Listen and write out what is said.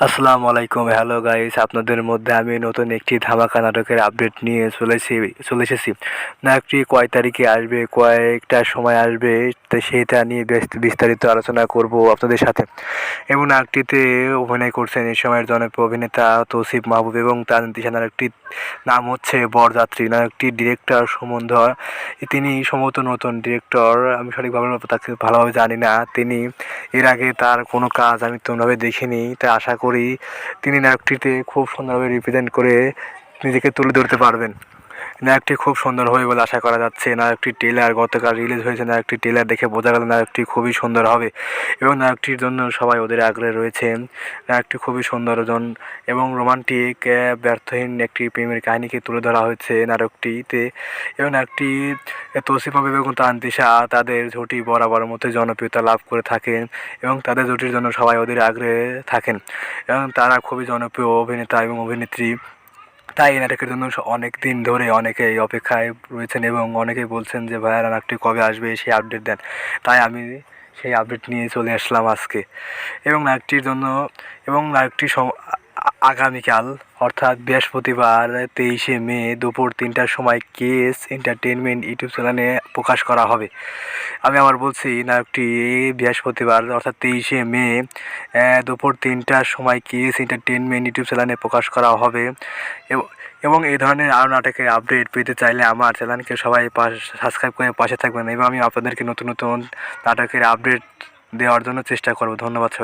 আসসালামু আলাইকুম, hello guys. আপনাদের মধ্যে আমি নতুন একটি ধামাকা নাটকের আপডেট নিয়ে চলে এসেছি। নাটকটি কয় তারিখে আসবে, কয়েকটা সময় আসবে, তো সেটা নিয়ে বিস্তারিত আলোচনা করব আপনাদের সাথে। এবং নাটকটিতে অভিনয় করছেন এই সময়ের জনপ্রিয় অভিনেতা তৌসিফ মাহবুব এবং তানজিশা। নাটকটির নাম হচ্ছে বরযাত্রী। নাটকটির ডিরেক্টর সুমন ধর, তিনি সম্ভবত নতুন ডিরেক্টর, আমি সঠিকভাবে তাকে ভালোভাবে জানি না। তিনি এর আগে তার কোনো কাজ আমি তেমনভাবে দেখিনি, তাই আশা করি তিনি নাটকটিতে খুব সুন্দরভাবে রিপ্রেজেন্ট করে নিজেকে তুলে ধরতে পারবেন। নায়কটি খুব সুন্দর হবে বলে আশা করা যাচ্ছে। নায়কটির ট্রেলার গতকাল রিলিজ হয়েছে। নায়কটির ট্রেলার দেখে বোঝা গেল নায়কটি খুবই সুন্দর হবে এবং নায়কটির জন্য সবাই ওদের আগ্রহে রয়েছে। নায়কটি খুবই সুন্দর এবং রোমান্টিক ব্যর্থহীন একটি প্রেমের কাহিনীকে তুলে ধরা হয়েছে নাটকটিতে। এবং নায়কটি তৌসিফ মাহবুব এবং তানজিশা তাদের জুটি বরাবর মতো জনপ্রিয়তা লাভ করে থাকেন এবং তাদের জুটির জন্য সবাই ওদের আগ্রহে থাকেন এবং তারা খুবই জনপ্রিয় অভিনেতা এবং অভিনেত্রী। তাই এই নাটকের জন্য অনেক দিন ধরে অনেকেই অপেক্ষায় রয়েছেন এবং অনেকেই বলছেন যে ভাইয়া নাটকটি কবে আসবে, সেই আপডেট দেন। তাই আমি সেই আপডেট নিয়ে চলে আসলাম আজকে। এবং নাটকটির জন্য নাটকটি আগামীকাল অর্থাৎ বৃহস্পতিবার 23শে মে দুপুর 3টার সময় কেএস এন্টারটেনমেন্ট ইউটিউব চ্যানেলে প্রকাশ করা হবে। আমি আবার বলছি, নাটকটি বৃহস্পতিবার অর্থাৎ 23শে মে দুপুর 3টার সময় কেএস এন্টারটেনমেন্ট ইউটিউব চ্যানেলে প্রকাশ করা হবে। এবং এই ধরনের আরও নাটকের আপডেট পেতে চাইলে আমার চ্যানেলকে সবাই সাবস্ক্রাইব করে পাশে থাকবেন এবং আমি আপনাদেরকে নতুন নতুন নাটকের আপডেট দেওয়ার জন্য চেষ্টা করব। ধন্যবাদ সবাই।